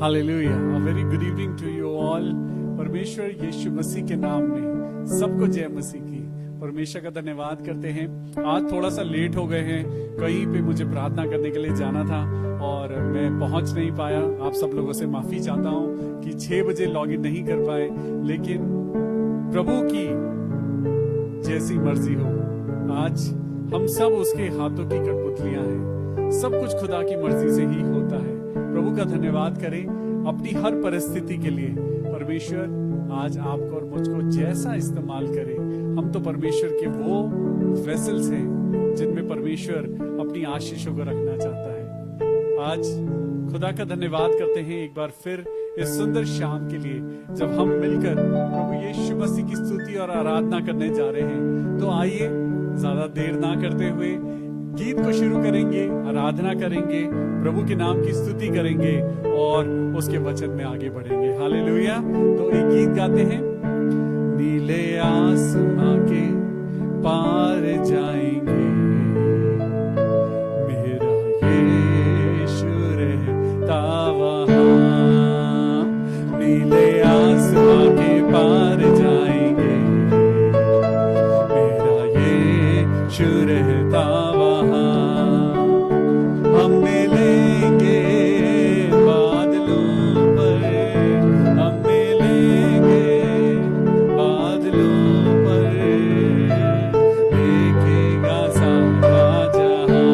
Hallelujah. A very good evening to you all. परमेश्वर यीशु मसीह के नाम में सबको जय मसीह की। परमेश्वर का धन्यवाद करते हैं। आज थोड़ा सा लेट हो गए हैं, कहीं पे मुझे प्रार्थना करने के लिए जाना था और मैं पहुंच नहीं पाया। आप सब लोगों से माफी चाहता हूं कि 6 बजे लॉगिन नहीं कर पाए, लेकिन प्रभु की जैसी मर्जी हो, आज हम सब उसके हाथों की कठपुतलियां हैं। सब कुछ खुदा की मर्जी से ही होता है। प्रभु का धन्यवाद करें अपनी हर परिस्थिति के लिए। परमेश्वर आज आपको और मुझको जैसा इस्तेमाल करे। हम तो परमेश्वर के वो वेसल्स हैं जिनमें परमेश्वर अपनी आशीषों को रखना चाहता है। आज खुदा का धन्यवाद करते हैं एक बार फिर इस सुंदर शाम के लिए, जब हम मिलकर प्रभु यीशु मसीह की स्तुति और आराधना करने जा रहे हैं। तो आइए ज्यादा देर ना करते हुए गीत को शुरू करेंगे, आराधना करेंगे, प्रभु के नाम की स्तुति करेंगे और उसके वचन में आगे बढ़ेंगे। हालेलुया। तो एक गीत गाते हैं। नीले आसमां के पार जाएंगे, मेरा यीशु रहता वहां। नीले आसमां के पार जाएंगे, मेरा यीशु रहता वहां। हम मिलेंगे बादलों पर, हम मिलेंगे बादलों पर, देखेगा सारा जहां।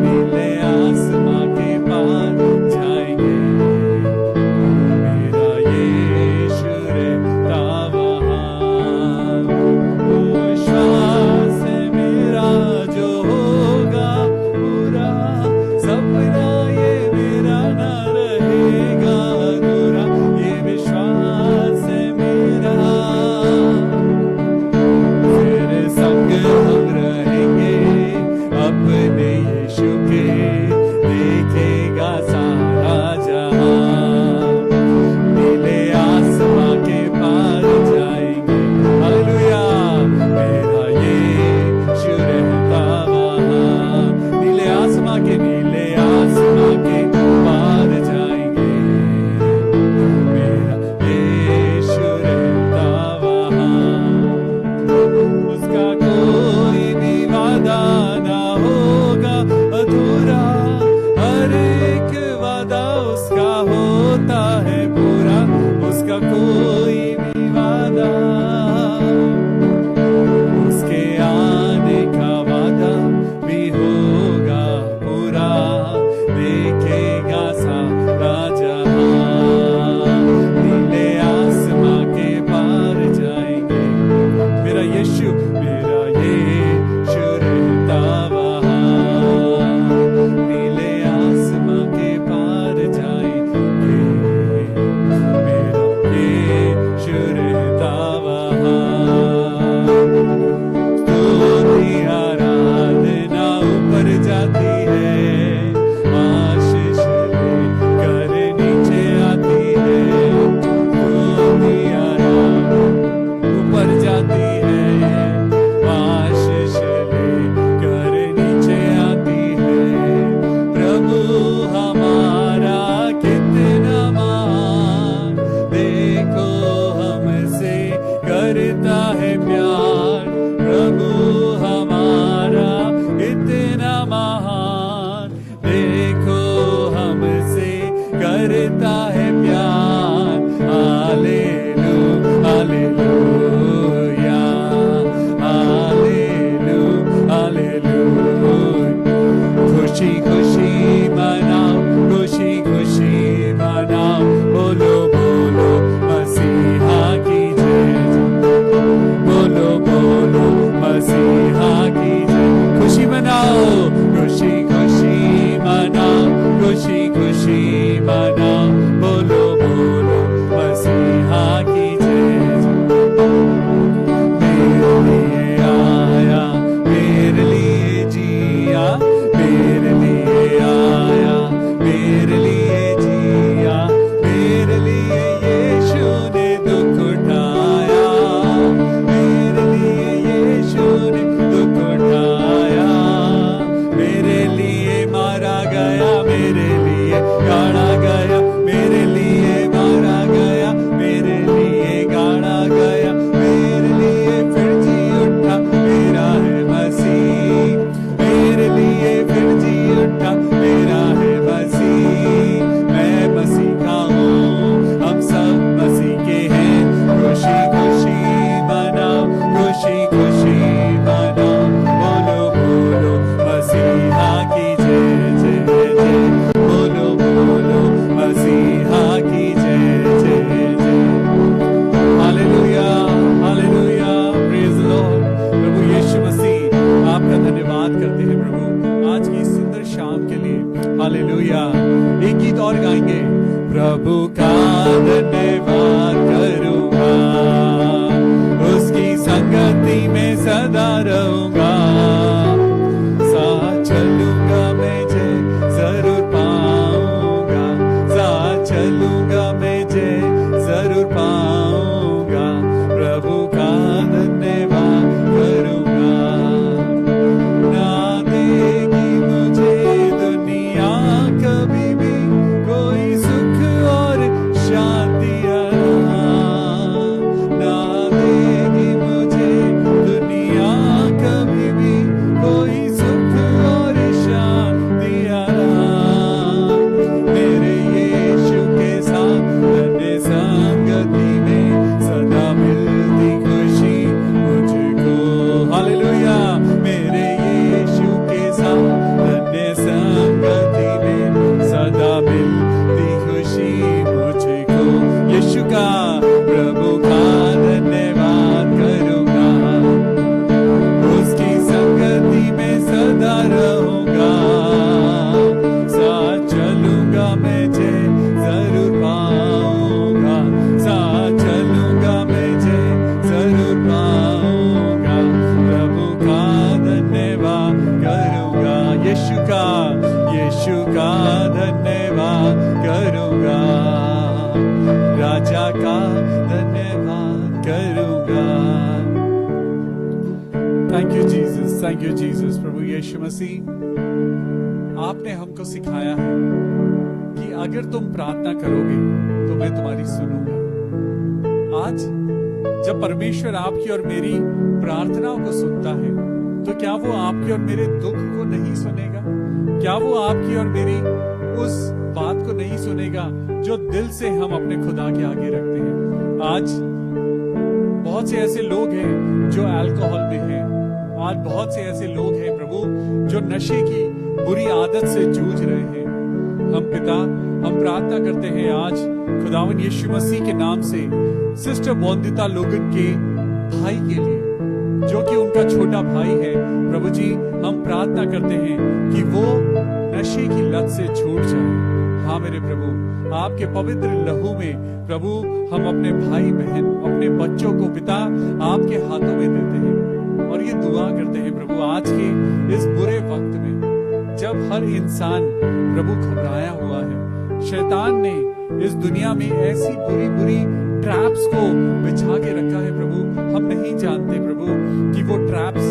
नीले आसमां के पार जाएंगे, मेरा यीशु रहता वहां। वो विश्वास है मेरा जो होगा पूरा, सपना ये मेरा ना रहेगा अधूरा। ये विश्वास है मेरा, तेरे संग हम रहेंगे अपने यीशु के, देखेगा सारा जहां। नीले आसमां के पार जाएंगे, हालेलुया, मेरा यीशु रहता वहां। नीले आसमां के पार जाएंगे, मेरा यीशु रहता वहां। उसका कोई भी वादा ना होगा अधूरा, हर एक वादा उसका होता है पूरा। उसका कोई भी वादा, उसके आने का वादा भी होगा पूरा, देखेगा सारा जहां। नीले आसमां के पार जाएंगे, मेरा यीशु रहता वहां। नीले आसमां के पार जाएंगे, मेरा यीशु रहता वहां। स्तुति आराधना ऊपर जाती है, आशीष लेकर नीचे आती है। स्तुति आराधना ऊपर जाती है, आशीष लेकर नीचे आती है। प्रभु हमारा कितना महान, देखो हमसे करता है प्यार। प्रभु हमारा इतना महान, देखो हमसे करता है प्यार। Hallelujah, hallelujah, hallelujah, hallelujah. खुशी खुशी मनाओ, खुशी खुशी मनाओ, बोलो बोलो मसीहा की जय, बोलो बोलो मसीहा की जय। खुशी मनाओ, खुशी खुशी मनाओ, खुशी खुशी मनाओ, बोलो बोलो मसीहा की जय। Thank you Jesus. प्रभु यीशु मसीह, आपने हमको सिखाया है कि अगर तुम प्रार्थना करोगे तो मैं तुम्हारी सुनूंगा। आज जब परमेश्वर आपकी और मेरी प्रार्थनाओं को सुनता है, तो क्या वो आपकी और मेरे दुख को नहीं सुनेगा? क्या वो आपकी और मेरी उस बात को नहीं सुनेगा जो दिल से हम अपने खुदा के आगे रखते हैं? आज बहुत से ऐसे लोग हैं जो अल्कोहल में हैं। आज बहुत से ऐसे लोग हैं प्रभु जो नशे की बुरी आदत से जूझ रहे हैं। हम पिता, हम प्रार्थना करते हैं आज खुदावन यीशु मसीह के नाम से सिस्टर बोंदिता लोगन के भाई के लिए, जो कि उनका छोटा भाई है। प्रभु जी, हम प्रार्थना करते हैं कि वो नशे की लत से छूट जाए। हाँ मेरे प्रभु, आपके पवित्र लहू में प्रभु हम अपने भाई बहन, अपने बच्चों को पिता आपके हाथों में देते हैं और ये दुआ करते हैं प्रभु आज के इस बुरे वक्त में, जब हर इंसान प्रभु घबराया हुआ है। शैतान ने इस दुनिया में ऐसी बुरी बुरी ट्रैप्स को बिछा के रखा है प्रभु, हम नहीं जानते प्रभु कि वो ट्रैप्स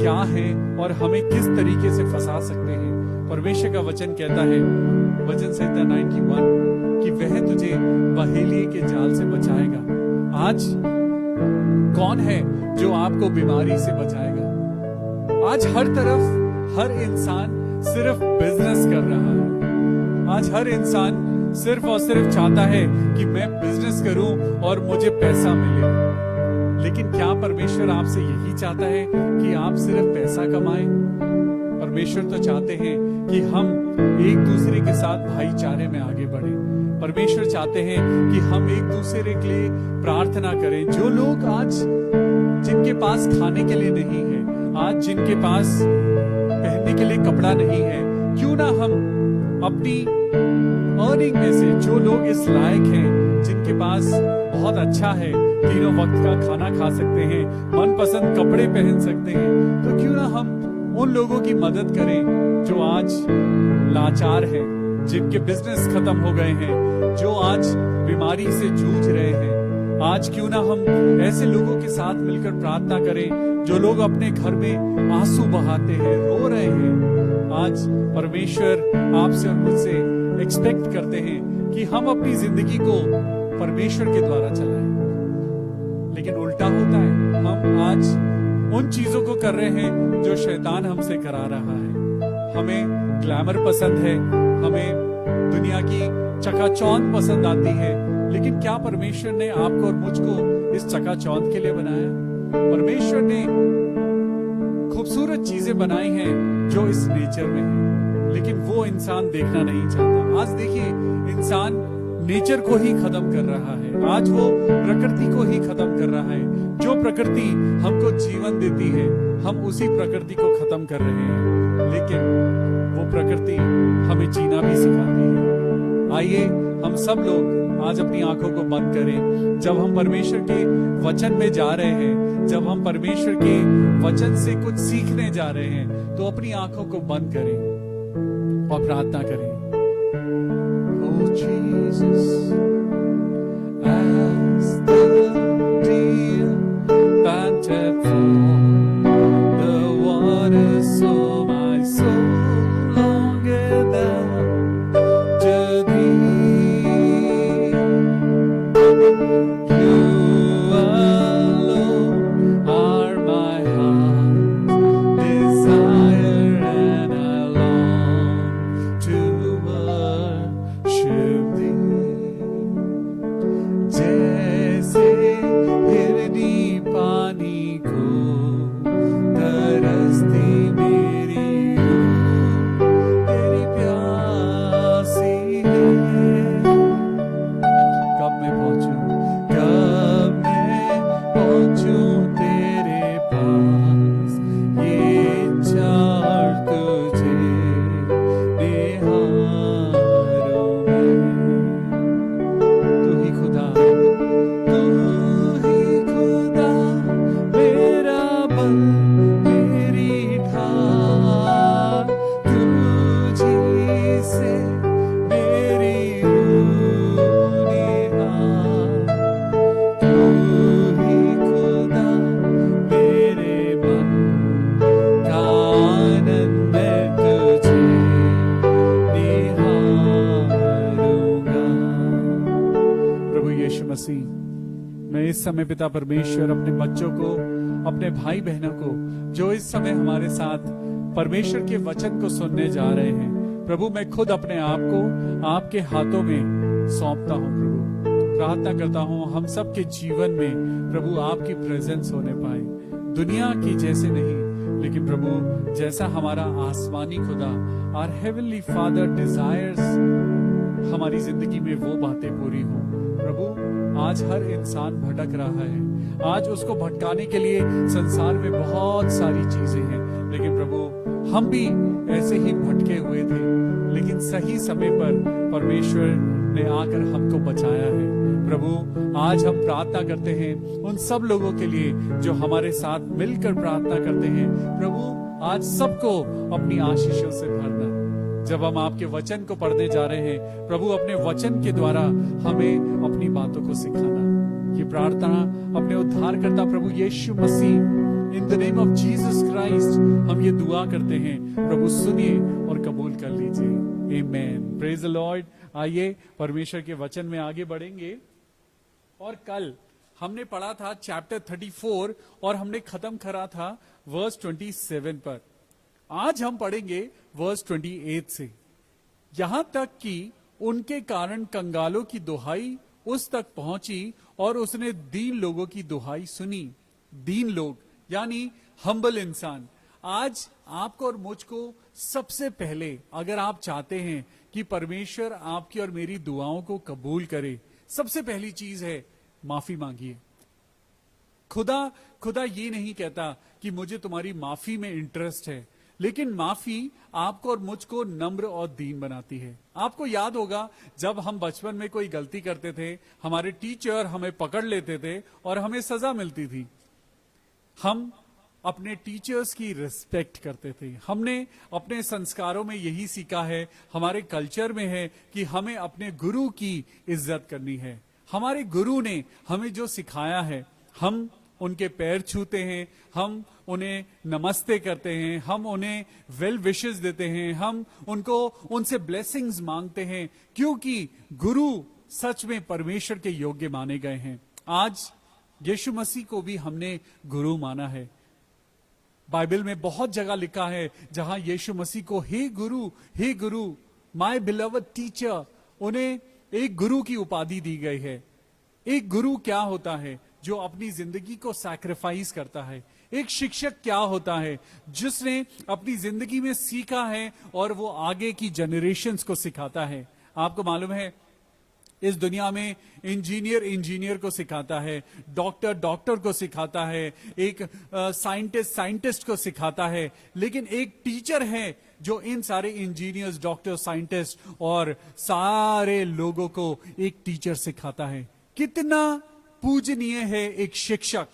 क्या है और हमें किस तरीके से फंसा सकते हैं। परमेश्वर का वचन कहता है, वचन संहिता 91, कि वह तुझे बहेलिए के जाल से बचाएगा। आज कौन है जो आपको बीमारी से बचाएगा? आज हर तरफ हर इंसान सिर्फ बिजनेस कर रहा है। आज हर इंसान सिर्फ और सिर्फ चाहता है कि मैं बिजनेस करूं और मुझे पैसा मिले। लेकिन क्या परमेश्वर आपसे यही चाहता है कि आप सिर्फ पैसा कमाएं? परमेश्वर तो चाहते हैं कि हम एक दूसरे के साथ भाईचारे में आगे बढ़े। परमेश्वर चाहते हैं कि हम एक दूसरे के लिए प्रार्थना करें। जो लोग आज जिनके पास खाने के लिए नहीं है, आज जिनके पास पहनने के लिए कपड़ा नहीं है, क्यों ना हम अपनी अर्निंग में से, जो लोग इस लायक हैं, जिनके पास बहुत अच्छा है, तीनों वक्त का खाना खा सकते हैं, मनपसंद कपड़े पहन सकते हैं, तो क्यों ना हम उन लोगों की मदद करें जो आज लाचार हैं, जिनके बिजनेस खत्म हो गए हैं, जो आज बीमारी से जूझ रहे हैं। आज क्यों ना हम ऐसे लोगों के साथ मिलकर प्रार्थना करें जो लोग अपने घर में आंसू बहाते हैं, रो रहे हैं। आज परमेश्वर आपसे और मुझसे एक्सपेक्ट करते हैं कि हम अपनी जिंदगी को परमेश्वर के द्वारा चलाएं, लेकिन उल्टा होता है। हम आज उन चीजों को कर रहे हैं जो शैतान हमसे करा रहा है। हमें ग्लैमर पसंद है, हमें दुनिया की चकाचौंध पसंद आती है, लेकिन क्या परमेश्वर ने आपको और मुझको इस चकाचौंध के लिए बनाया? परमेश्वर ने खूबसूरत चीजें बनाई हैं जो इस नेचर में है, लेकिन वो इंसान देखना नहीं चाहता। आज देखिए, इंसान नेचर को ही खत्म कर रहा है। आज वो प्रकृति को ही खत्म कर रहा है। जो प्रकृति हमको जीवन देती है, हम उसी प्रकृति को खत्म कर रहे हैं, लेकिन वो प्रकृति हमें जीना भी सिखाती है। आइए हम सब लोग आज अपनी आंखों को बंद करें। जब हम परमेश्वर के वचन में जा रहे हैं, जब हम परमेश्वर के वचन से कुछ सीखने जा रहे हैं, तो अपनी आंखों को बंद करें और प्रार्थना करें। Oh Jesus, as the deer panted for the waters, so my soul longeth after thee. You alone are my heart's desire, and I long to worship thee. समय पिता परमेश्वर अपने बच्चों को, अपने भाई बहनों को जो इस समय हमारे साथ परमेश्वर के वचन को सुनने जा रहे हैं, प्रभु मैं खुद अपने आप को आपके हाथों में सौंपता हूं। प्रभु प्रार्थना करता हूं हम सबके जीवन में प्रभु आपकी प्रेजेंस होने पाए, दुनिया की जैसे नहीं लेकिन प्रभु जैसा हमारा आसमानी खुदा, आवर हेवनली फादर डिजायर्स, हमारी जिंदगी में वो बातें पूरी हों। प्रभु आज हर इंसान भटक रहा है, आज उसको भटकाने के लिए संसार में बहुत सारी चीजें हैं, लेकिन प्रभु हम भी ऐसे ही भटके हुए थे, लेकिन सही समय पर परमेश्वर ने आकर हमको बचाया है। प्रभु आज हम प्रार्थना करते हैं उन सब लोगों के लिए जो हमारे साथ मिलकर प्रार्थना करते हैं। प्रभु आज सबको अपनी आशीषों से भरना। जब हम आपके वचन को पढ़ने जा रहे हैं प्रभु, अपने वचन के द्वारा हमें अपनी बातों को सिखाना। ये प्रार्थना अपने उद्धारकर्ता प्रभु Yeshu Masih, in the name of Jesus Christ हम ये दुआ करते हैं। प्रभु सुनिए और कबूल कर लीजिए। आमेन। Praise the Lord. आइए परमेश्वर के वचन में आगे बढ़ेंगे। और कल हमने पढ़ा था चैप्टर 34 और हमने खत्म करा था वर्स 27 पर। आज हम पढ़ेंगे वर्स 28 से, यहां तक कि उनके कारण कंगालों की दुहाई उस तक पहुंची और उसने दीन लोगों की दुहाई सुनी। दीन लोग यानी हम्बल इंसान। आज आपको और मुझको सबसे पहले, अगर आप चाहते हैं कि परमेश्वर आपकी और मेरी दुआओं को कबूल करे, सबसे पहली चीज है माफी मांगिए। खुदा ये नहीं कहता कि मुझे तुम्हारी माफी में इंटरेस्ट है, लेकिन माफी आपको और मुझको नम्र और दीन बनाती है। आपको याद होगा जब हम बचपन में कोई गलती करते थे, हमारे टीचर हमें पकड़ लेते थे और हमें सजा मिलती थी। हम अपने टीचर्स की रिस्पेक्ट करते थे। हमने अपने संस्कारों में यही सीखा है, हमारे कल्चर में है कि हमें अपने गुरु की इज्जत करनी है। हमारे गुरु ने हमें जो सिखाया है, हम उनके पैर छूते हैं, हम उन्हें नमस्ते करते हैं, हम उन्हें वेल विशेस देते हैं, हम उनसे ब्लेसिंग्स मांगते हैं, क्योंकि गुरु सच में परमेश्वर के योग्य माने गए हैं। आज यीशु मसीह को भी हमने गुरु माना है। बाइबल में बहुत जगह लिखा है जहां यीशु मसीह को हे गुरु, माय बिलवड टीचर, उन्हें एक गुरु की उपाधि दी गई है। एक गुरु क्या होता है? जो अपनी जिंदगी को सैक्रिफाइस करता है। एक शिक्षक क्या होता है? जिसने अपनी जिंदगी में सीखा है और वो आगे की जनरेशन्स को सिखाता है। आपको मालूम है इस दुनिया में इंजीनियर को सिखाता है, डॉक्टर को सिखाता है, एक साइंटिस्ट को सिखाता है, लेकिन एक टीचर है जो इन सारे इंजीनियर्स, डॉक्टर, साइंटिस्ट और सारे लोगों को एक टीचर सिखाता है। कितना पूजनीय है एक शिक्षक,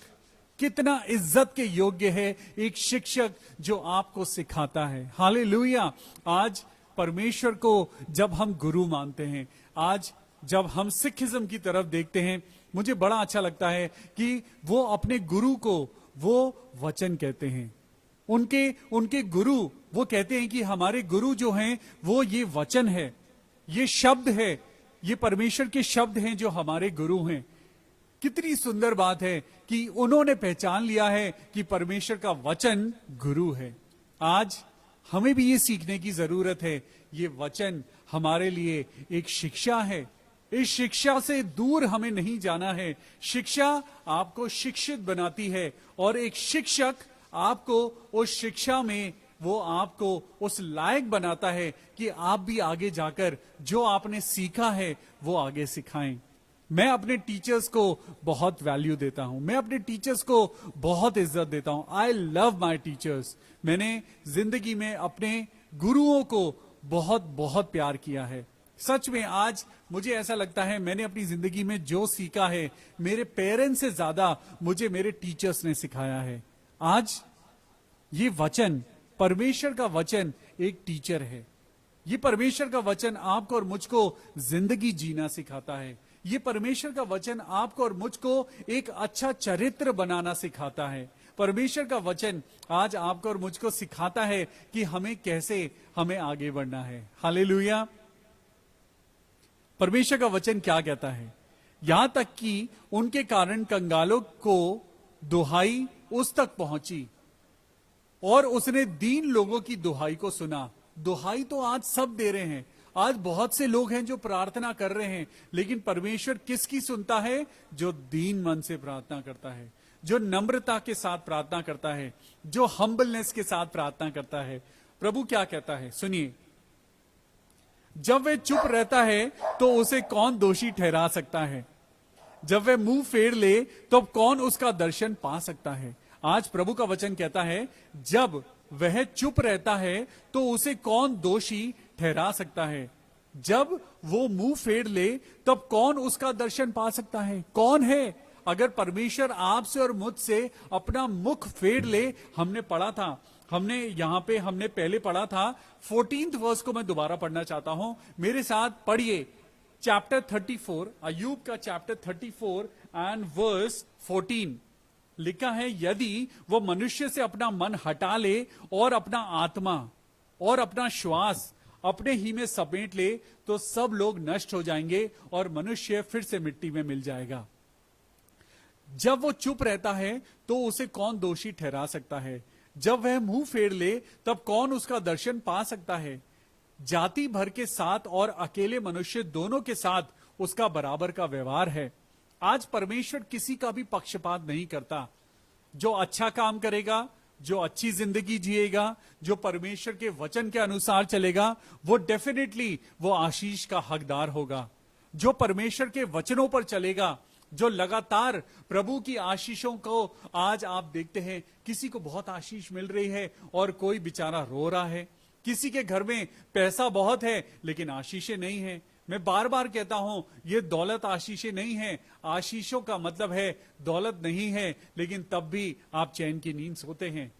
कितना इज्जत के योग्य है एक शिक्षक जो आपको सिखाता है। हालेलुया। आज परमेश्वर को जब हम गुरु मानते हैं, आज जब हम सिखिज्म की तरफ देखते हैं, मुझे बड़ा अच्छा लगता है कि वो अपने गुरु को वो वचन कहते हैं। उनके गुरु वो कहते हैं कि हमारे गुरु जो हैं वो ये वचन है, ये शब्द है, ये परमेश्वर के शब्द हैं जो हमारे गुरु हैं। कितनी सुंदर बात है कि उन्होंने पहचान लिया है कि परमेश्वर का वचन गुरु है। आज हमें भी ये सीखने की जरूरत है, ये वचन हमारे लिए एक शिक्षा है। इस शिक्षा से दूर हमें नहीं जाना है। शिक्षा आपको शिक्षित बनाती है और एक शिक्षक आपको उस शिक्षा में वो आपको उस लायक बनाता है कि आप भी आगे जाकर जो आपने सीखा है वो आगे सिखाएं। मैं अपने टीचर्स को बहुत वैल्यू देता हूं, मैं अपने टीचर्स को बहुत इज्जत देता हूं। I love my teachers. मैंने जिंदगी में अपने गुरुओं को बहुत बहुत प्यार किया है। सच में आज मुझे ऐसा लगता है मैंने अपनी जिंदगी में जो सीखा है मेरे पेरेंट्स से ज्यादा मुझे मेरे टीचर्स ने सिखाया है। आज ये वचन, परमेश्वर का वचन एक टीचर है। ये परमेश्वर का वचन आपको और मुझको जिंदगी जीना सिखाता है। ये परमेश्वर का वचन आपको और मुझको एक अच्छा चरित्र बनाना सिखाता है। परमेश्वर का वचन आज आपको और मुझको सिखाता है कि हमें आगे बढ़ना है। हालेलुया। परमेश्वर का वचन क्या कहता है? यहां तक कि उनके कारण कंगालों को दुहाई उस तक पहुंची और उसने दीन लोगों की दुहाई को सुना। दुहाई तो आज सब दे रहे हैं, आज बहुत से लोग हैं जो प्रार्थना कर रहे हैं, लेकिन परमेश्वर किसकी सुनता है? जो दीन मन से प्रार्थना करता है, जो नम्रता के साथ प्रार्थना करता है, जो हम्बलनेस के साथ प्रार्थना करता है। प्रभु क्या कहता है, सुनिए। जब वह चुप रहता है तो उसे कौन दोषी ठहरा सकता है? जब वह मुंह फेर ले तो कौन उसका दर्शन पा सकता है? आज प्रभु का वचन कहता है, जब वह चुप रहता है तो उसे कौन दोषी ठहरा सकता है? जब वो मुंह फेर ले तब कौन उसका दर्शन पा सकता है? कौन है? अगर परमेश्वर आपसे और मुझसे अपना मुख फेर ले, हमने पढ़ा था, हमने पहले पढ़ा था 14th वर्स को मैं दोबारा पढ़ना चाहता हूं, मेरे साथ पढ़िए। चैप्टर 34, अय्यूब का चैप्टर 34 एंड वर्स 14 लिखा है, यदि वो मनुष्य से अपना मन हटा ले और अपना आत्मा और अपना श्वास अपने ही में समेट ले तो सब लोग नष्ट हो जाएंगे और मनुष्य फिर से मिट्टी में मिल जाएगा। जब वो चुप रहता है तो उसे कौन दोषी ठहरा सकता है? जब वह मुंह फेर ले तब कौन उसका दर्शन पा सकता है? जाति भर के साथ और अकेले मनुष्य दोनों के साथ उसका बराबर का व्यवहार है। आज परमेश्वर किसी का भी पक्षपात नहीं करता। जो अच्छा काम करेगा, जो अच्छी जिंदगी जिएगा, जो परमेश्वर के वचन के अनुसार चलेगा, वो डेफिनेटली वो आशीष का हकदार होगा। जो परमेश्वर के वचनों पर चलेगा, जो लगातार प्रभु की आशीषों को, आज आप देखते हैं किसी को बहुत आशीष मिल रही है और कोई बेचारा रो रहा है। किसी के घर में पैसा बहुत है लेकिन आशीषें नहीं है। मैं बार बार कहता हूं, ये दौलत आशीषें नहीं है। आशीषों का मतलब है दौलत नहीं है लेकिन तब भी आप चैन की नींद सोते हैं।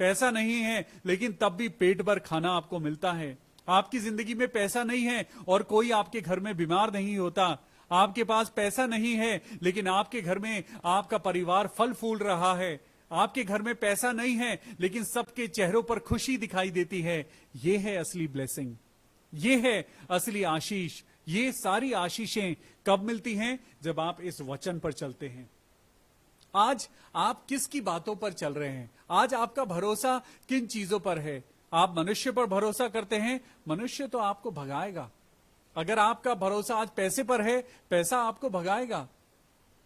पैसा नहीं है लेकिन तब भी पेट भर खाना आपको मिलता है। आपकी जिंदगी में पैसा नहीं है और कोई आपके घर में बीमार नहीं होता। आपके पास पैसा नहीं है लेकिन आपके घर में आपका परिवार फल फूल रहा है। आपके घर में पैसा नहीं है लेकिन सबके चेहरों पर खुशी दिखाई देती है। ये है असली ब्लेसिंग, ये है असली आशीष। ये सारी आशीषें कब मिलती हैं? जब आप इस वचन पर चलते हैं। आज आप किसकी बातों पर चल रहे हैं? आज आपका भरोसा किन चीजों पर है? आप मनुष्य पर भरोसा करते हैं, मनुष्य तो आपको भगाएगा। अगर आपका भरोसा आज पैसे पर है, पैसा आपको भगाएगा।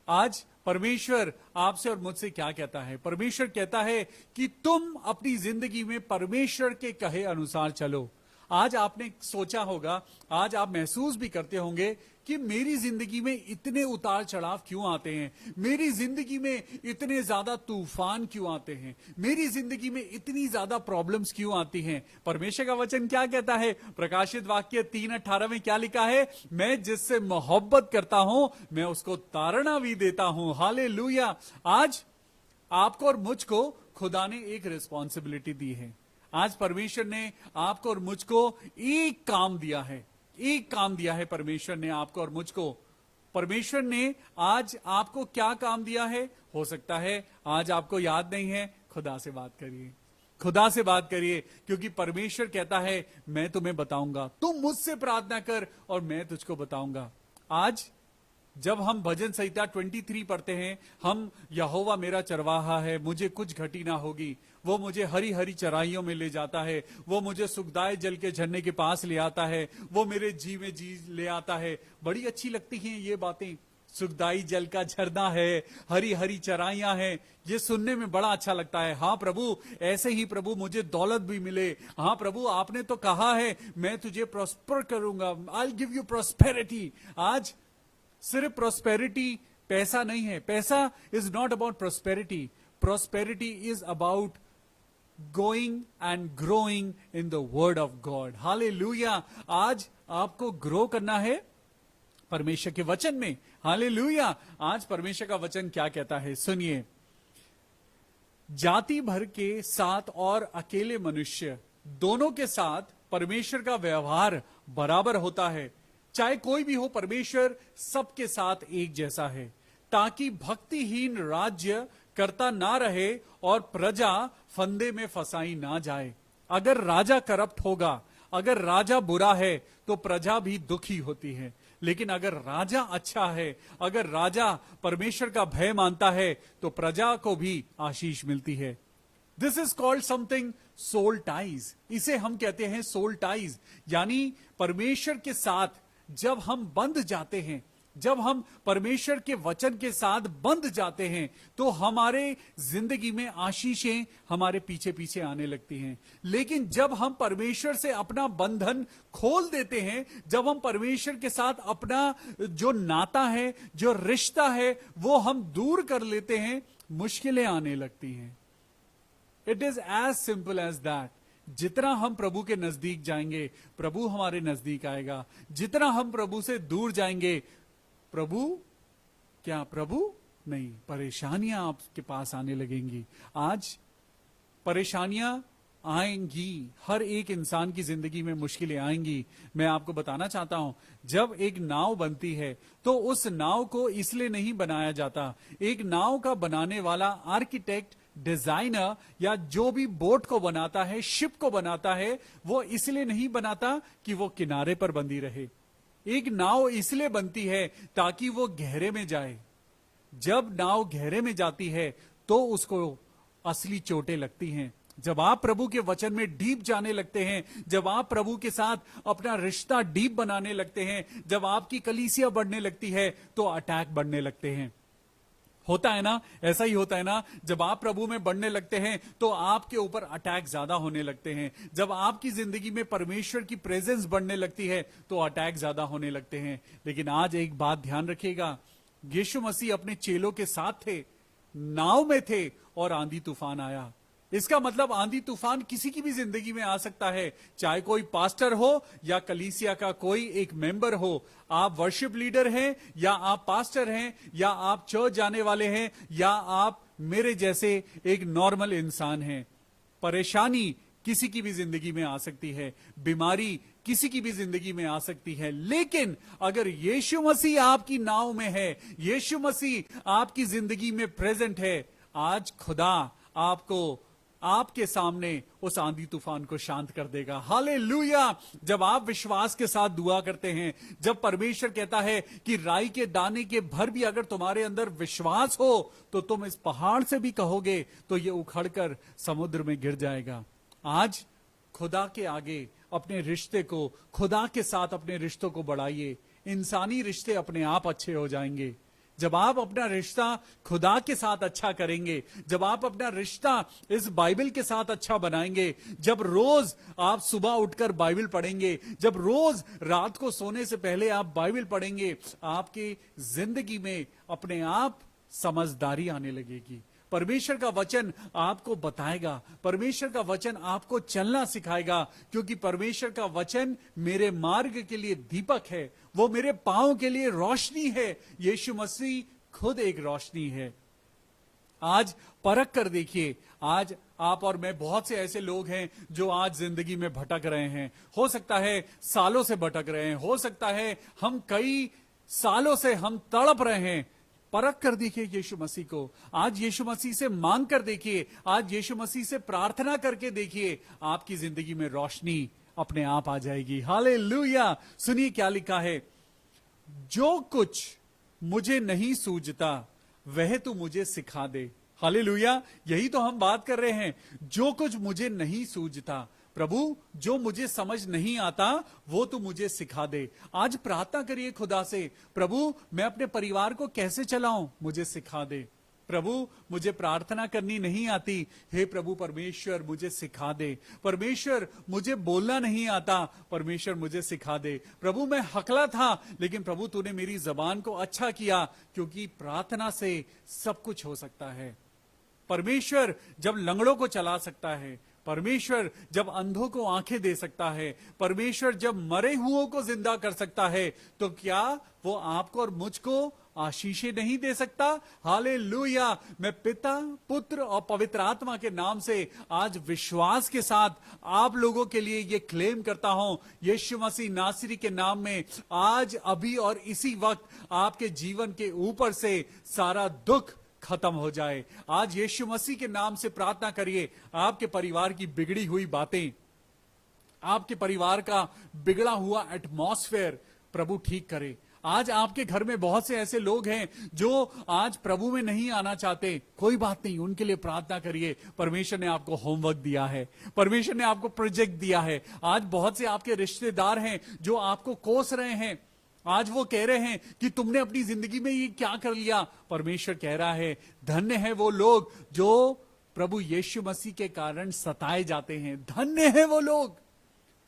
आज परमेश्वर आपसे और मुझसे क्या कहता है? परमेश्वर कहता है कि तुम अपनी जिंदगी में परमेश्वर के कहे अनुसार चलो। आज आपने सोचा होगा, आज आप महसूस भी करते होंगे कि मेरी जिंदगी में इतने उतार चढ़ाव क्यों आते हैं? मेरी जिंदगी में इतने ज्यादा तूफान क्यों आते हैं? मेरी जिंदगी में इतनी ज्यादा प्रॉब्लम्स क्यों आती हैं? परमेश्वर का वचन क्या कहता है? प्रकाशित वाक्य 3:18 में क्या लिखा है? मैं जिससे मोहब्बत करता हूं मैं उसको ताड़ना भी देता हूं। हालेलुया। आज आपको और मुझको खुदा ने एक रिस्पॉन्सिबिलिटी दी है। आज परमेश्वर ने आपको और मुझको एक काम दिया है। एक काम दिया है परमेश्वर ने आपको और मुझको। परमेश्वर ने आज आपको क्या काम दिया है? हो सकता है आज आपको याद नहीं है। खुदा से बात करिए, खुदा से बात करिए, क्योंकि परमेश्वर कहता है मैं तुम्हें बताऊंगा। तुम मुझसे प्रार्थना कर और मैं तुझको बताऊंगा। आज जब हम भजन संहिता 23 पढ़ते हैं, हम यहोवा मेरा चरवाहा है, मुझे कुछ घटी ना होगी। वो मुझे हरी हरी चराइयों में ले जाता है, वो मुझे सुखदायक जल के झरने के पास ले आता है, वो मेरे जी में जी ले आता है। बड़ी अच्छी लगती हैं ये बातें। सुखदाई जल का झरना है, हरी हरी चराइयां हैं, ये सुनने में बड़ा अच्छा लगता है। हाँ प्रभु, ऐसे ही प्रभु मुझे दौलत भी मिले। हाँ प्रभु, आपने तो कहा है मैं तुझे प्रॉस्पर करूंगा, I will give you prosperity. आज सिर्फ प्रॉस्पेरिटी पैसा नहीं है। पैसा is not about prosperity. Prosperity is about going and growing in the word of God. Hallelujah. आज आपको ग्रो करना है परमेश्वर के वचन में। हालेलुया। आज परमेश्वर का वचन क्या कहता है, सुनिए। जाति भर के साथ और अकेले मनुष्य दोनों के साथ परमेश्वर का व्यवहार बराबर होता है। चाहे कोई भी हो, परमेश्वर सबके साथ एक जैसा है, ताकि भक्तिहीन राज्य करता ना रहे और प्रजा फंदे में फंसाई ना जाए। अगर राजा करप्ट होगा, अगर राजा बुरा है तो प्रजा भी दुखी होती है। लेकिन अगर राजा अच्छा है, अगर राजा परमेश्वर का भय मानता है, तो प्रजा को भी आशीष मिलती है। This is called something soul ties. इसे हम कहते हैं सोल टाइज, यानी परमेश्वर के साथ जब हम बंध जाते हैं, जब हम परमेश्वर के वचन के साथ बंध जाते हैं, तो हमारे जिंदगी में आशीषें हमारे पीछे पीछे आने लगती हैं। लेकिन जब हम परमेश्वर से अपना बंधन खोल देते हैं, जब हम परमेश्वर के साथ अपना जो नाता है, जो रिश्ता है, वो हम दूर कर लेते हैं, मुश्किलें आने लगती हैं। It is as simple as that. जितना हम प्रभु के नजदीक जाएंगे, प्रभु हमारे नजदीक आएगा। जितना हम प्रभु से दूर जाएंगे, प्रभु नहीं, परेशानियां आपके पास आने लगेंगी। आज परेशानियां आएंगी, हर एक इंसान की जिंदगी में मुश्किलें आएंगी। मैं आपको बताना चाहता हूं, जब एक नाव बनती है तो उस नाव को इसलिए नहीं बनाया जाता। एक नाव का बनाने वाला आर्किटेक्ट, डिजाइनर या जो भी बोट को बनाता है, शिप को बनाता है, वो इसलिए नहीं बनाता कि वो किनारे पर बंधी रहे। एक नाव इसलिए बनती है ताकि वो गहरे में जाए। जब नाव गहरे में जाती है तो उसको असली चोटें लगती हैं। जब आप प्रभु के वचन में डीप जाने लगते हैं, जब आप प्रभु के साथ अपना रिश्ता डीप बनाने लगते हैं, जब आपकी कलीसिया बढ़ने लगती है, तो अटैक बढ़ने लगते हैं। होता है ना, ऐसा ही होता है ना। जब आप प्रभु में बढ़ने लगते हैं तो आपके ऊपर अटैक ज्यादा होने लगते हैं। जब आपकी जिंदगी में परमेश्वर की प्रेजेंस बढ़ने लगती है तो अटैक ज्यादा होने लगते हैं। लेकिन आज एक बात ध्यान रखिएगा, यीशु मसीह अपने चेलों के साथ थे, नाव में थे और आंधी तूफान आया। इसका मतलब आंधी तूफान किसी की भी जिंदगी में आ सकता है, चाहे कोई पास्टर हो या कलीसिया का कोई एक मेंबर हो। आप वर्शिप लीडर हैं या आप पास्टर हैं या आप चर्च जाने वाले हैं या आप मेरे जैसे एक नॉर्मल इंसान हैं। परेशानी किसी की भी जिंदगी में आ सकती है, बीमारी किसी की भी जिंदगी में आ सकती है। लेकिन अगर यीशु मसीह आपकी नाव में है, यीशु मसीह आपकी जिंदगी में प्रेजेंट है, आज खुदा आपको आपके सामने उस आंधी तूफान को शांत कर देगा। हालेलुया। जब आप विश्वास के साथ दुआ करते हैं, जब परमेश्वर कहता है कि राई के दाने के भर भी अगर तुम्हारे अंदर विश्वास हो तो तुम इस पहाड़ से भी कहोगे तो ये उखड़कर समुद्र में गिर जाएगा। आज खुदा के आगे अपने रिश्ते को, खुदा के साथ अपने रिश्तों को बढ़ाइए। इंसानी रिश्ते अपने आप अच्छे हो जाएंगे। जब आप अपना रिश्ता खुदा के साथ अच्छा करेंगे, जब आप अपना रिश्ता इस बाइबल के साथ अच्छा बनाएंगे, जब रोज आप सुबह उठकर बाइबल पढ़ेंगे, जब रोज रात को सोने से पहले आप बाइबल पढ़ेंगे, आपकी जिंदगी में अपने आप समझदारी आने लगेगी। परमेश्वर का वचन आपको बताएगा, परमेश्वर का वचन आपको चलना सिखाएगा, क्योंकि परमेश्वर का वचन मेरे मार्ग के लिए दीपक है, वो मेरे पांव के लिए रोशनी है। यीशु मसीह खुद एक रोशनी है। आज परख कर देखिए, आज आप और मैं, बहुत से ऐसे लोग हैं जो आज जिंदगी में भटक रहे हैं। हो सकता है सालों से भटक रहे हैं, हो सकता है हम कई सालों से हम तड़प रहे हैं। परख कर देखिए यीशु मसीह को। आज यीशु मसीह से मांग कर देखिए, आज यीशु मसीह से प्रार्थना करके देखिए, आपकी जिंदगी में रोशनी अपने आप आ जाएगी। हालेलुया। सुनिए क्या लिखा है, जो कुछ मुझे नहीं सूझता वह तू मुझे सिखा दे। हालेलुया। यही तो हम बात कर रहे हैं, जो कुछ मुझे नहीं सूझता। प्रभु, जो मुझे समझ नहीं आता वो तू मुझे सिखा दे। आज प्रार्थना करिए खुदा से, प्रभु मैं अपने परिवार को कैसे चलाऊं, मुझे सिखा दे। प्रभु मुझे प्रार्थना करनी नहीं आती, हे प्रभु परमेश्वर मुझे सिखा दे। परमेश्वर मुझे बोलना नहीं आता, परमेश्वर मुझे सिखा दे। प्रभु मैं हकला था, लेकिन प्रभु तूने मेरी जबान को अच्छा किया, क्योंकि प्रार्थना से सब कुछ हो सकता है। परमेश्वर जब लंगड़ों को चला सकता है, परमेश्वर जब अंधों को आंखें दे सकता है, परमेश्वर जब मरे हुओं को जिंदा कर सकता है, तो क्या वो आपको और मुझको आशीषें नहीं दे सकता? हालेलुया। मैं पिता, पुत्र और पवित्र आत्मा के नाम से आज विश्वास के साथ आप लोगों के लिए ये क्लेम करता हूं, यीशु मसीह नासरी के नाम में आज, अभी और इसी वक्त आपके जीवन के ऊपर से सारा दुख खत्म हो जाए। आज यीशु मसीह के नाम से प्रार्थना करिए, आपके परिवार की बिगड़ी हुई बातें, आपके परिवार का बिगड़ा हुआ एटमॉस्फेयर प्रभु ठीक करे। आज आपके घर में बहुत से ऐसे लोग हैं जो आज प्रभु में नहीं आना चाहते। कोई बात नहीं, उनके लिए प्रार्थना करिए। परमेश्वर ने आपको होमवर्क दिया है, परमेश्वर ने आपको प्रोजेक्ट दिया है। आज बहुत से आपके रिश्तेदार हैं जो आपको कोस रहे हैं। आज वो कह रहे हैं कि तुमने अपनी जिंदगी में ये क्या कर लिया। परमेश्वर कह रहा है, धन्य है वो लोग जो प्रभु यीशु मसीह के कारण सताए जाते हैं। धन्य है वो लोग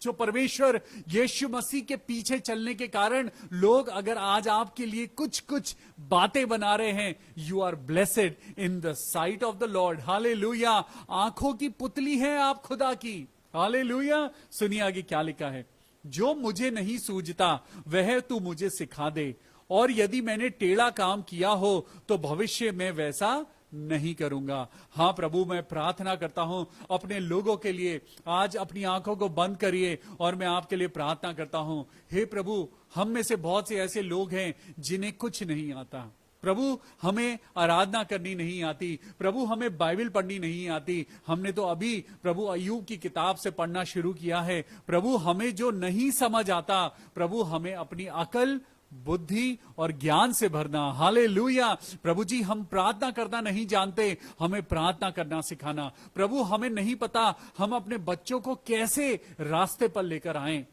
जो परमेश्वर यीशु मसीह के पीछे चलने के कारण लोग अगर आज आपके लिए कुछ कुछ बातें बना रहे हैं, you are blessed in the sight of the lord. Hallelujah. आंखों की पुतली है आप खुदा की। हालेलुया। सुनिए आगे क्या लिखा है, जो मुझे नहीं सूझता वह तू मुझे सिखा दे, और यदि मैंने टेढ़ा काम किया हो तो भविष्य में वैसा नहीं करूंगा। हां प्रभु, मैं प्रार्थना करता हूं अपने लोगों के लिए। आज अपनी आंखों को बंद करिए और मैं आपके लिए प्रार्थना करता हूं। हे प्रभु, हम में से बहुत से ऐसे लोग हैं जिन्हें कुछ नहीं आता। प्रभु, हमें आराधना करनी नहीं आती। प्रभु, हमें बाइबल पढ़नी नहीं आती। हमने तो अभी प्रभु अय्यूब की किताब से पढ़ना शुरू किया है। प्रभु, हमें जो नहीं समझ आता, प्रभु हमें अपनी अकल, बुद्धि और ज्ञान से भरना। हालेलुया। प्रभु जी, हम प्रार्थना करना नहीं जानते, हमें प्रार्थना करना सिखाना। प्रभु, हमें नहीं पता हम अपने बच्चों को कैसे रास्ते पर लेकर आएं,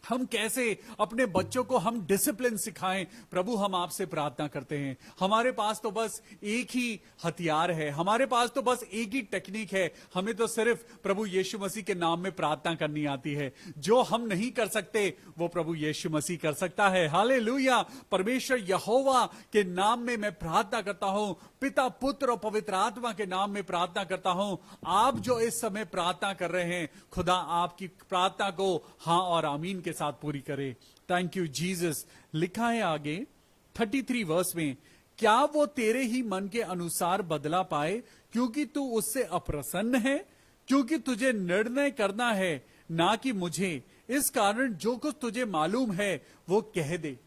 हम कैसे अपने बच्चों को हम डिसिप्लिन सिखाएं। प्रभु, हम आपसे प्रार्थना करते हैं। हमारे पास तो बस एक ही हथियार है, हमारे पास तो बस एक ही टेक्निक है। हमें तो सिर्फ प्रभु यीशु मसीह के नाम में प्रार्थना करनी आती है। जो हम नहीं कर सकते वो प्रभु यीशु मसीह कर सकता है। हालेलुया। परमेश्वर यहोवा के नाम में मैं प्रार्थना करता हूं, पिता, पुत्र और पवित्र आत्मा के नाम में प्रार्थना करता हूं। आप जो इस समय प्रार्थना कर रहे हैं, खुदा आपकी प्रार्थना को हां और आमीन के साथ पूरी करे। Thank you Jesus. लिखा है आगे 33 वर्स में, क्या वो तेरे ही मन के अनुसार बदला पाए, क्योंकि तू उससे अप्रसन्न है, क्योंकि तुझे निर्णय करना है ना कि मुझे। इस कारण जो कुछ तुझे मालूम है वो कह दे।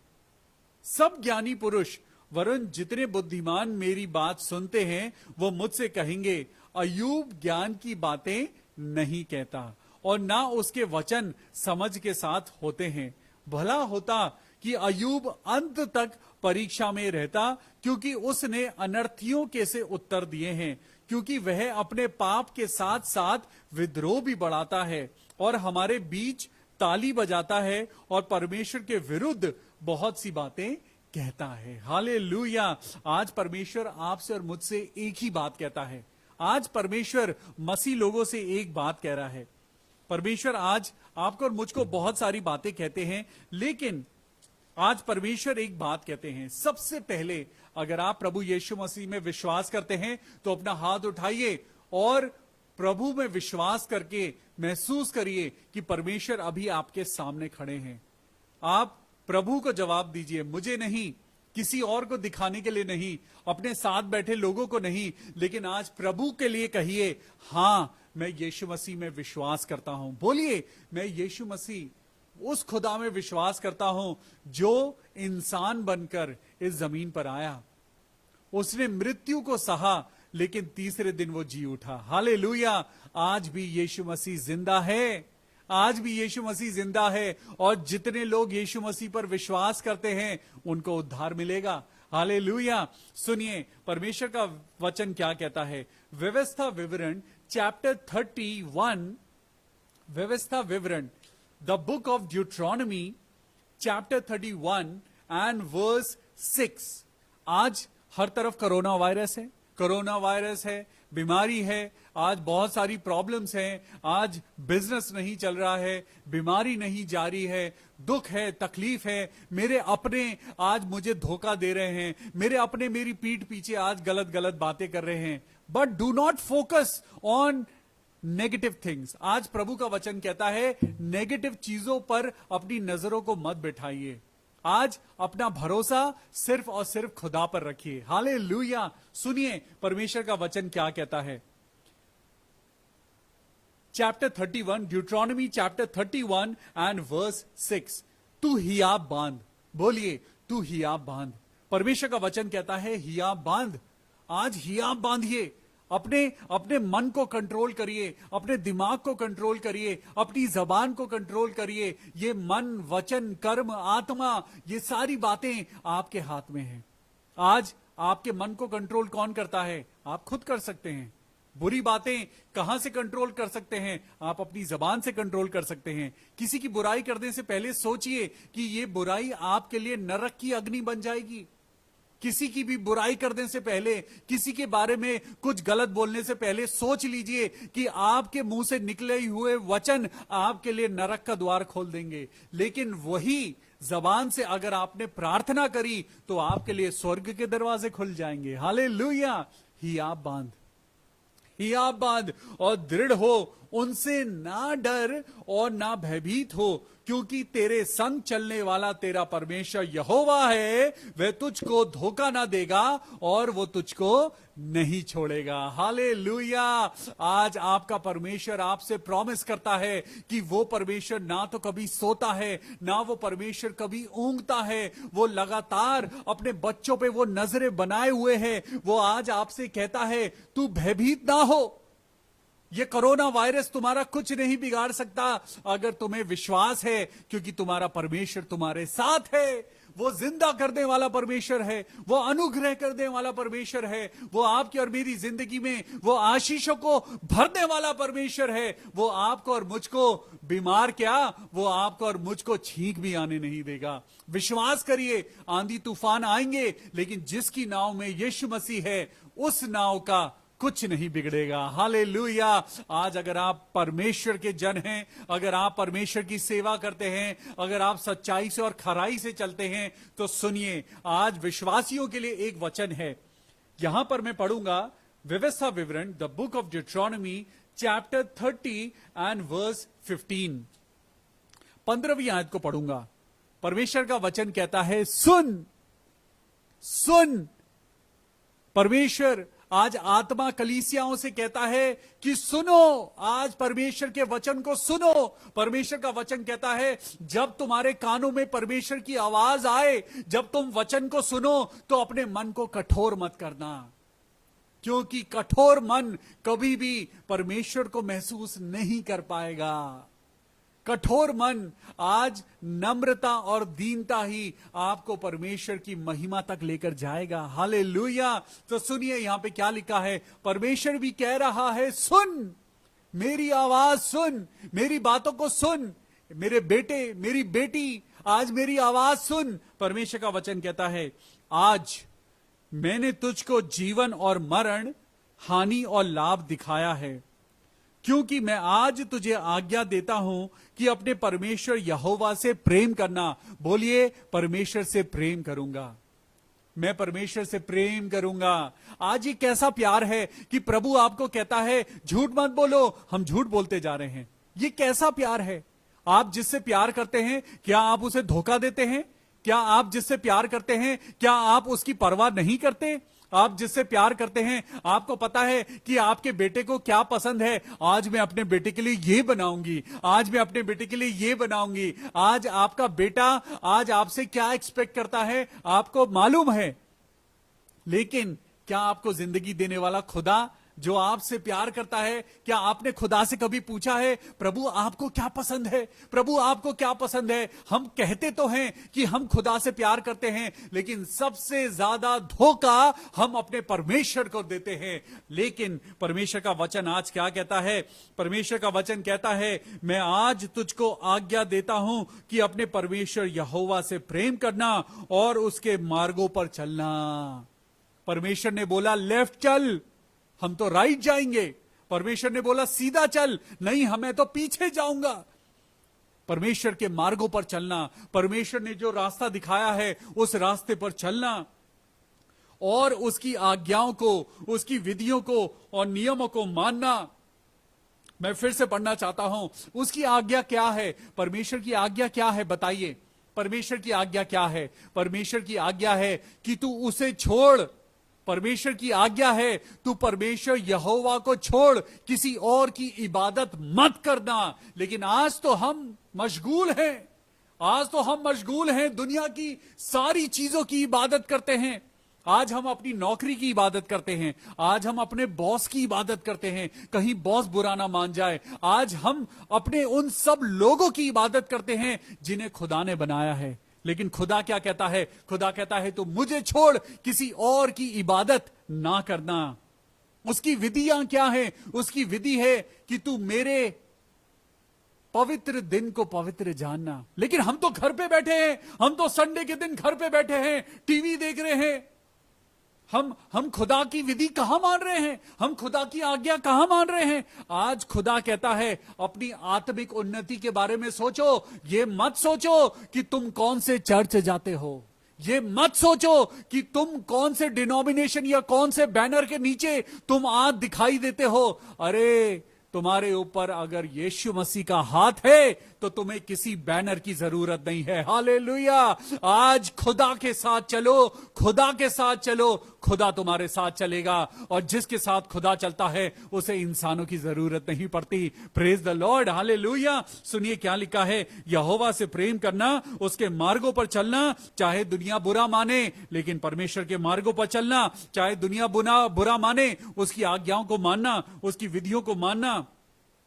सब ज्ञानी पुरुष वरन जितने बुद्धिमान मेरी बात सुनते हैं वो मुझसे कहेंगे, अय्यूब ज्ञान की बातें नहीं कहता और ना उसके वचन समझ के साथ होते हैं। भला होता कि अय्यूब अंत तक परीक्षा में रहता, क्योंकि उसने अनर्थियों के से उत्तर दिए हैं, क्योंकि वह अपने पाप के साथ साथ विद्रोह भी बढ़ाता है और हमारे बीच ताली बजाता है और परमेश्वर के विरुद्ध बहुत सी बातें कहता है। हालेलुया। आज परमेश्वर आपसे और मुझसे एक ही बात कहता है। आज परमेश्वर मसीह लोगों से एक बात कह रहा है। परमेश्वर आज आपको और मुझको बहुत सारी बातें कहते हैं, लेकिन आज परमेश्वर एक बात कहते हैं। सबसे पहले, अगर आप प्रभु यीशु मसीह में विश्वास करते हैं तो अपना हाथ उठाइए और प्रभु में विश्वास करके महसूस करिए कि परमेश्वर अभी आपके सामने खड़े हैं। आप प्रभु को जवाब दीजिए, मुझे नहीं, किसी और को दिखाने के लिए नहीं, अपने साथ बैठे लोगों को नहीं, लेकिन आज प्रभु के लिए कहिए, हां मैं यीशु मसीह में विश्वास करता हूं। बोलिए, मैं यीशु मसीह उस खुदा में विश्वास करता हूं जो इंसान बनकर इस जमीन पर आया। उसने मृत्यु को सहा, लेकिन तीसरे दिन वो जी उठा। हालेलुया। आज भी यीशु मसीह जिंदा है। आज भी यीशु मसीह जिंदा है और जितने लोग यीशु मसीह पर विश्वास करते हैं उनको उद्धार मिलेगा। हालेलुया। सुनिए परमेश्वर का वचन क्या कहता है। व्यवस्था विवरण चैप्टर 31, व्यवस्था विवरण, the book of Deuteronomy chapter 31 and verse 6। आज हर तरफ कोरोना वायरस है, कोरोना वायरस है, बीमारी है, आज बहुत सारी प्रॉब्लम्स हैं, आज बिजनेस नहीं चल रहा है, बीमारी नहीं जा रही है, दुख है, तकलीफ है, मेरे अपने आज मुझे धोखा दे रहे हैं, मेरे अपने मेरी पीठ पीछे आज गलत गलत बातें कर रहे हैं। But do not focus on negative things. आज प्रभु का वचन कहता है नेगेटिव चीजों पर अपनी नजरों को मत बिठाइए। आज अपना भरोसा सिर्फ और सिर्फ खुदा पर रखिए। हालेलुया। सुनिए परमेश्वर का वचन क्या कहता है। Chapter 31, Deuteronomy chapter 31 and verse 6। तू हियाब बांध। बोलिए, तू हियाब बांध। परमेश्वर का वचन कहता है हियाब बांध। आज हियाब बांधिए। अपने अपने मन को कंट्रोल करिए, अपने दिमाग को कंट्रोल करिए, अपनी जबान को कंट्रोल करिए। ये मन, वचन, कर्म, आत्मा, ये सारी बातें आपके हाथ में हैं। आज आपके मन को कंट्रोल कौन करता है? आप खुद कर सकते हैं। बुरी बातें कहां से कंट्रोल कर सकते हैं? आप अपनी जबान से कंट्रोल कर सकते हैं। किसी की बुराई करने से पहले सोचिए कि ये बुराई आपके लिए नरक की अग्नि बन जाएगी। किसी की भी बुराई करने से पहले, किसी के बारे में कुछ गलत बोलने से पहले सोच लीजिए कि आपके मुंह से निकले हुए वचन आपके लिए नरक का द्वार खोल देंगे। लेकिन वही जबान से अगर आपने प्रार्थना करी तो आपके लिए स्वर्ग के दरवाजे खुल जाएंगे। हालेलुया। हियाब बांध और दृढ़ हो, उनसे ना डर और ना भयभीत हो, क्योंकि तेरे संग चलने वाला तेरा परमेश्वर यहोवा है। वह तुझको धोखा ना देगा और वो तुझको नहीं छोड़ेगा। हालेलुया। आज आपका परमेश्वर आपसे प्रॉमिस करता है कि वो परमेश्वर ना तो कभी सोता है, ना वो परमेश्वर कभी ऊंघता है। वो लगातार अपने बच्चों पे वो नजरें बनाए हुए है। वो आज आपसे कहता है, तू भयभीत ना हो। ये कोरोना वायरस तुम्हारा कुछ नहीं बिगाड़ सकता अगर तुम्हें विश्वास है, क्योंकि तुम्हारा परमेश्वर तुम्हारे साथ है। वो जिंदा करने वाला परमेश्वर है, वो अनुग्रह करने वाला परमेश्वर है, वो आपकी और मेरी जिंदगी में वो आशीषों को भरने वाला परमेश्वर है। वो आपको और मुझको बीमार क्या, वो आपको और मुझको छींक भी आने नहीं देगा। विश्वास करिए, आंधी तूफान आएंगे, लेकिन जिसकी नाव में यीशु मसीह है, उस नाव का कुछ नहीं बिगड़ेगा। हालेलुया। आज अगर आप परमेश्वर के जन हैं, अगर आप परमेश्वर की सेवा करते हैं, अगर आप सच्चाई से और खराई से चलते हैं, तो सुनिए, आज विश्वासियों के लिए एक वचन है। यहां पर मैं पढ़ूंगा व्यवस्था विवरण, the book of Deuteronomy chapter 30 and verse 15। 15वीं आयत को पढ़ूंगा। परमेश्वर का वचन कहता है, सुन सुन। परमेश्वर आज आत्मा कलीसियाओं से कहता है कि सुनो, आज परमेश्वर के वचन को सुनो। परमेश्वर का वचन कहता है, जब तुम्हारे कानों में परमेश्वर की आवाज आए, जब तुम वचन को सुनो, तो अपने मन को कठोर मत करना, क्योंकि कठोर मन कभी भी परमेश्वर को महसूस नहीं कर पाएगा। कठोर मन, आज नम्रता और दीनता ही आपको परमेश्वर की महिमा तक लेकर जाएगा। हालेलुया। तो सुनिए यहां पे क्या लिखा है। परमेश्वर भी कह रहा है, सुन, मेरी आवाज सुन, मेरी बातों को सुन। मेरे बेटे, मेरी बेटी, आज मेरी आवाज सुन। परमेश्वर का वचन कहता है, आज मैंने तुझको जीवन और मरण, हानि और लाभ दिखाया है, क्योंकि मैं आज तुझे आज्ञा देता हूं कि अपने परमेश्वर यहोवा से प्रेम करना। बोलिए, परमेश्वर से प्रेम करूंगा, मैं परमेश्वर से प्रेम करूंगा। आज ये कैसा प्यार है कि प्रभु आपको कहता है, झूठ मत बोलो। हम झूठ बोलते जा रहे हैं। ये कैसा प्यार है। आप जिससे प्यार करते हैं, क्या आप उसे धोखा देते हैं? क्या आप जिससे प्यार करते हैं, क्या आप उसकी परवाह नहीं करते? आप जिससे प्यार करते हैं, आपको पता है कि आपके बेटे को क्या पसंद है। आज मैं अपने बेटे के लिए ये बनाऊंगी, आज मैं अपने बेटे के लिए ये बनाऊंगी। आज आपका बेटा आज आपसे क्या एक्सपेक्ट करता है, आपको मालूम है। लेकिन क्या आपको जिंदगी देने वाला खुदा जो आपसे प्यार करता है, क्या आपने खुदा से कभी पूछा है, प्रभु आपको क्या पसंद है? प्रभु आपको क्या पसंद है? हम कहते तो हैं कि हम खुदा से प्यार करते हैं, लेकिन सबसे ज्यादा धोखा हम अपने परमेश्वर को देते हैं। लेकिन परमेश्वर का वचन आज क्या कहता है? परमेश्वर का वचन कहता है, मैं आज तुझको आज्ञा देता हूं कि अपने परमेश्वर यहोवा से प्रेम करना और उसके मार्गों पर चलना। परमेश्वर ने बोला लेफ्ट चल, हम तो राइट जाएंगे। परमेश्वर ने बोला सीधा चल, नहीं हमें तो पीछे जाऊंगा। परमेश्वर के मार्गों पर चलना, परमेश्वर ने जो रास्ता दिखाया है उस रास्ते पर चलना और उसकी आज्ञाओं को, उसकी विधियों को और नियमों को मानना। मैं फिर से पढ़ना चाहता हूं, उसकी आज्ञा क्या है? परमेश्वर की आज्ञा क्या है बताइए? परमेश्वर की आज्ञा क्या है? परमेश्वर की आज्ञा है कि तू उसे छोड़। परमेश्वर की आज्ञा है तू परमेश्वर यहोवा को छोड़, किसी और की इबादत मत करना। लेकिन आज तो हम मशगूल हैं, आज तो हम मशगूल हैं, दुनिया की सारी चीजों की इबादत करते हैं। आज हम अपनी नौकरी की इबादत करते हैं, आज हम अपने बॉस की इबादत करते हैं, कहीं बॉस बुरा ना मान जाए। आज हम अपने उन सब लोगों की इबादत करते हैं जिन्हें खुदा ने बनाया है। लेकिन खुदा क्या कहता है? खुदा कहता है तू मुझे छोड़ किसी और की इबादत ना करना। उसकी विधियां क्या है? उसकी विधि है कि तू मेरे पवित्र दिन को पवित्र जानना। लेकिन हम तो घर पे बैठे हैं, हम तो संडे के दिन घर पे बैठे हैं, टीवी देख रहे हैं। हम खुदा की विधि कहां मान रहे हैं? हम खुदा की आज्ञा कहां मान रहे हैं? आज खुदा कहता है अपनी आत्मिक उन्नति के बारे में सोचो। ये मत सोचो कि तुम कौन से चर्च जाते हो, ये मत सोचो कि तुम कौन से डिनोमिनेशन या कौन से बैनर के नीचे तुम आज दिखाई देते हो। अरे तुम्हारे ऊपर अगर यीशु मसीह का हाथ है तो तुम्हें किसी बैनर की जरूरत नहीं है। हालेलुया। आज खुदा के साथ चलो, खुदा के साथ चलो, खुदा तुम्हारे साथ चलेगा। और जिसके साथ खुदा चलता है उसे इंसानों की जरूरत नहीं पड़ती। Praise the lord. हालेलुया। सुनिए क्या लिखा है, यहोवा से प्रेम करना, उसके मार्गों पर चलना, चाहे दुनिया बुरा माने लेकिन परमेश्वर के मार्गों पर चलना, चाहे दुनिया बुरा माने उसकी आज्ञाओं को मानना, उसकी विधियों को मानना,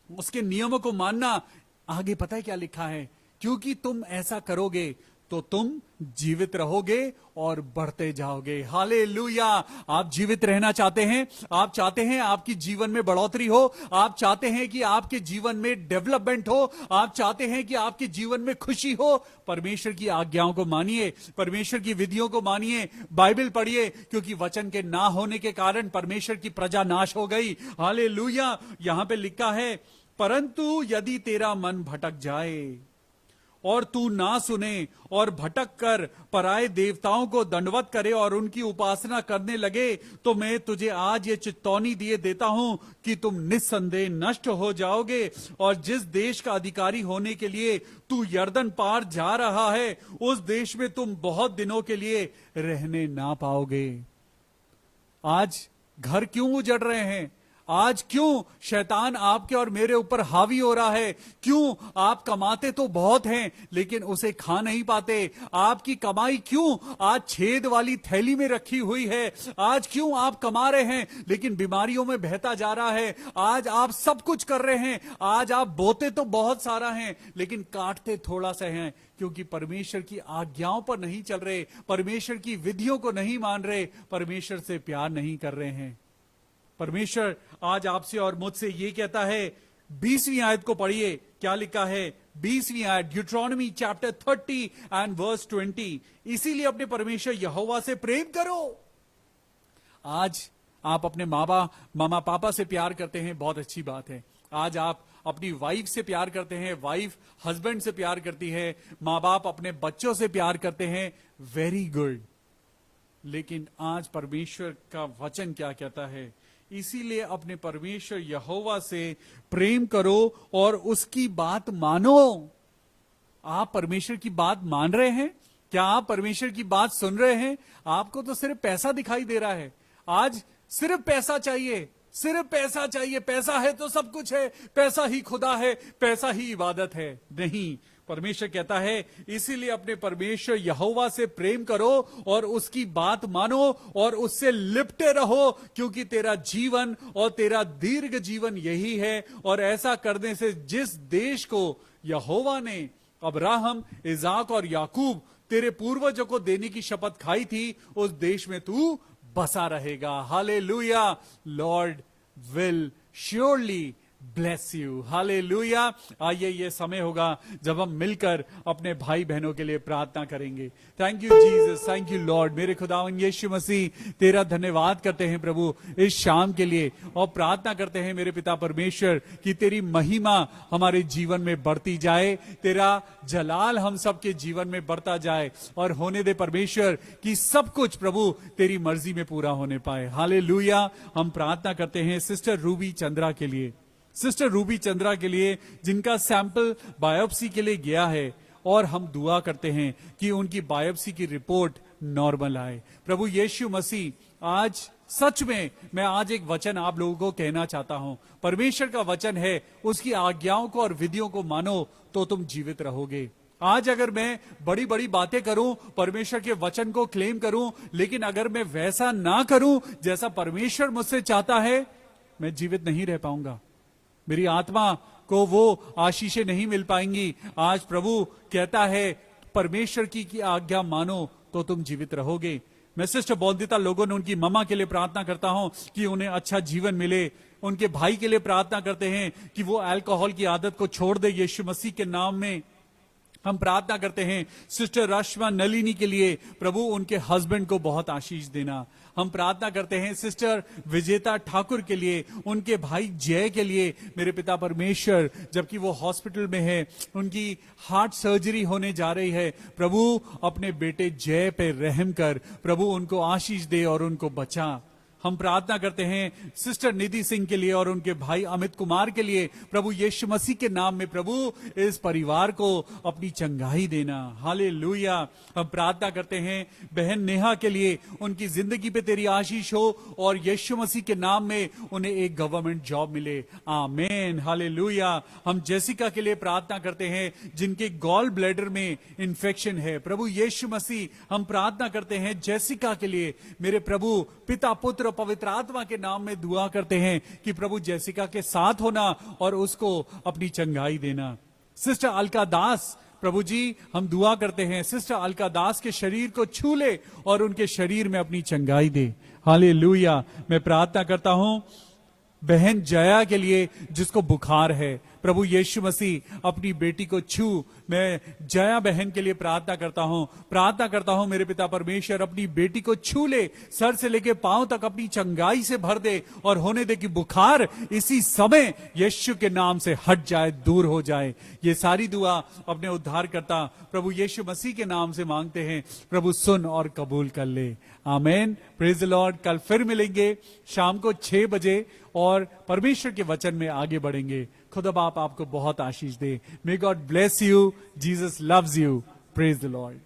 उसके नियमों को मानना। आगे पता है क्या लिखा है? क्योंकि तुम ऐसा करोगे तो तुम जीवित रहोगे और बढ़ते जाओगे। हालेलुया। आप जीवित रहना चाहते हैं? आप चाहते हैं आपकी जीवन में बढ़ोतरी हो? आप चाहते हैं कि आपके जीवन में डेवलपमेंट हो? आप चाहते हैं कि आपके जीवन में खुशी हो? परमेश्वर की आज्ञाओं को मानिए, परमेश्वर की विधियों को मानिए, बाइबल पढ़िए। क्योंकि वचन के ना होने के कारण परमेश्वर की प्रजा नाश हो गई। हालेलुया। यहां पे लिखा है, परंतु यदि तेरा मन भटक जाए और तू ना सुने और भटक कर पराये देवताओं को दंडवत करे और उनकी उपासना करने लगे, तो मैं तुझे आज ये चेतावनी दिए देता हूं कि तुम निस्संदेह नष्ट हो जाओगे। और जिस देश का अधिकारी होने के लिए तू यर्दन पार जा रहा है, उस देश में तुम बहुत दिनों के लिए रहने ना पाओगे। आज घर क्यों उजड़ रहे हैं? आज क्यों शैतान आपके और मेरे ऊपर हावी हो रहा है? क्यों आप कमाते तो बहुत हैं लेकिन उसे खा नहीं पाते? आपकी कमाई क्यों आज छेद वाली थैली में रखी हुई है? आज क्यों आप कमा रहे हैं लेकिन बीमारियों में बहता जा रहा है? आज आप सब कुछ कर रहे हैं, आज आप बोते तो बहुत सारा हैं लेकिन काटते थोड़ा सा हैं, क्योंकि परमेश्वर की आज्ञाओं पर नहीं चल रहे, परमेश्वर की विधियों को नहीं मान रहे, परमेश्वर से प्यार नहीं कर रहे हैं। परमेश्वर आज आपसे और मुझसे ये कहता है, 20वीं आयत को पढ़िए। क्या लिखा है? 20वीं आयत, ड्यूट्रॉनमी चैप्टर 30 एंड वर्स 20। इसीलिए अपने परमेश्वर यहोवा से प्रेम करो। आज आप अपने मामा पापा से प्यार करते हैं, बहुत अच्छी बात है। आज आप अपनी वाइफ से प्यार करते हैं, वाइफ हस्बैंड से प्यार करती है, माँ बाप अपने बच्चों से प्यार करते हैं, वेरी गुड। लेकिन आज परमेश्वर का वचन क्या कहता है? इसीलिए अपने परमेश्वर यहोवा से प्रेम करो और उसकी बात मानो। आप परमेश्वर की बात मान रहे हैं? क्या आप परमेश्वर की बात सुन रहे हैं? आपको तो सिर्फ पैसा दिखाई दे रहा है। आज सिर्फ पैसा चाहिए, सिर्फ पैसा चाहिए। पैसा है तो सब कुछ है, पैसा ही खुदा है, पैसा ही इबादत है। नहीं, परमेश्वर कहता है इसीलिए अपने परमेश्वर यहोवा से प्रेम करो और उसकी बात मानो और उससे लिपटे रहो, क्योंकि तेरा जीवन और तेरा दीर्घ जीवन यही है। और ऐसा करने से जिस देश को यहोवा ने अब्राहम, इजाक और याकूब तेरे पूर्वजों को देने की शपथ खाई थी, उस देश में तू बसा रहेगा। Hallelujah. Lord will surely bless you. Hallelujah. आइए, ये समय होगा जब हम मिलकर अपने भाई बहनों के लिए प्रार्थना करेंगे। Thank you Jesus, thank you Lord. मेरे खुदावन यीशु मसीह, तेरा धन्यवाद करते हैं प्रभु इस शाम के लिए, और प्रार्थना करते हैं मेरे पिता परमेश्वर कि तेरी महिमा हमारे जीवन में बढ़ती जाए, तेरा जलाल हम सबके जीवन में बढ़ता जाए, और होने दे परमेश्वर कि सब कुछ प्रभु तेरी मर्जी में पूरा होने पाए। हालेलुया। हम प्रार्थना करते हैं सिस्टर रूबी चंद्रा के लिए, सिस्टर रूबी चंद्रा के लिए जिनका सैंपल बायोप्सी के लिए गया है, और हम दुआ करते हैं कि उनकी बायोप्सी की रिपोर्ट नॉर्मल आए। प्रभु यीशु मसीह, आज सच में मैं आज एक वचन आप लोगों को कहना चाहता हूं। परमेश्वर का वचन है, उसकी आज्ञाओं को और विधियों को मानो तो तुम जीवित रहोगे। आज अगर मैं बड़ी बड़ी बातें करूं, परमेश्वर के वचन को क्लेम करूं, लेकिन अगर मैं वैसा ना करूं जैसा परमेश्वर मुझसे चाहता है, मैं जीवित नहीं रह पाऊंगा, मेरी आत्मा को वो आशीषें नहीं मिल पाएंगी। आज प्रभु कहता है परमेश्वर की आज्ञा मानो तो तुम जीवित रहोगे। मैं सिस्टर बोंदिता लोगों ने उनकी मम्मा के लिए प्रार्थना करता हूं कि उन्हें अच्छा जीवन मिले। उनके भाई के लिए प्रार्थना करते हैं कि वो अल्कोहल की आदत को छोड़ दे यीशु मसीह के नाम में। हम प्रार्थना करते हैं सिस्टर रश्मा नलिनी के लिए, प्रभु उनके हस्बैंड को बहुत आशीष देना। हम प्रार्थना करते हैं सिस्टर विजेता ठाकुर के लिए, उनके भाई जय के लिए, मेरे पिता परमेश्वर, जबकि वो हॉस्पिटल में है, उनकी हार्ट सर्जरी होने जा रही है, प्रभु अपने बेटे जय पे रहम कर, प्रभु उनको आशीष दे और उनको बचा। हम प्रार्थना करते हैं सिस्टर निधि सिंह के लिए और उनके भाई अमित कुमार के लिए, प्रभु यीशु मसीह के नाम में प्रभु इस परिवार को अपनी चंगाई देना। हालेलुया। हम प्रार्थना करते हैं बहन नेहा के लिए, उनकी जिंदगी पे तेरी आशीष हो और यीशु मसीह के नाम में उन्हें एक गवर्नमेंट जॉब मिले। आमीन। हालेलुया। हम जेसिका के लिए प्रार्थना करते हैं जिनके गॉल ब्लैडर में इंफेक्शन है, प्रभु यीशु मसीह हम प्रार्थना करते हैं जेसिका के लिए। मेरे प्रभु पिता पुत्र पवित्र आत्मा के नाम में दुआ करते हैं कि प्रभु जेसिका के साथ होना और उसको अपनी चंगाई देना। सिस्टर अलका दास, प्रभु जी हम दुआ करते हैं सिस्टर अलका दास के शरीर को छू ले और उनके शरीर में अपनी चंगाई दे। हालेलुया। मैं प्रार्थना करता हूं बहन जया के लिए जिसको बुखार है, प्रभु यीशु मसीह अपनी बेटी को छू। मैं जया बहन के लिए प्रार्थना करता हूं मेरे पिता परमेश्वर अपनी बेटी को छू ले, सर से लेके पांव तक अपनी चंगाई से भर दे और होने दे कि बुखार इसी समय यीशु के नाम से हट जाए, दूर हो जाए। ये सारी दुआ अपने उद्धार करता प्रभु यीशु मसीह के नाम से मांगते हैं, प्रभु सुन और कबूल कर ले। आमेन। Praise the Lord. कल फिर मिलेंगे शाम को 6 बजे और परमेश्वर के वचन में आगे बढ़ेंगे। खुदा बाप आपको बहुत आशीष दे। May God bless you. Jesus loves you. Praise the Lord.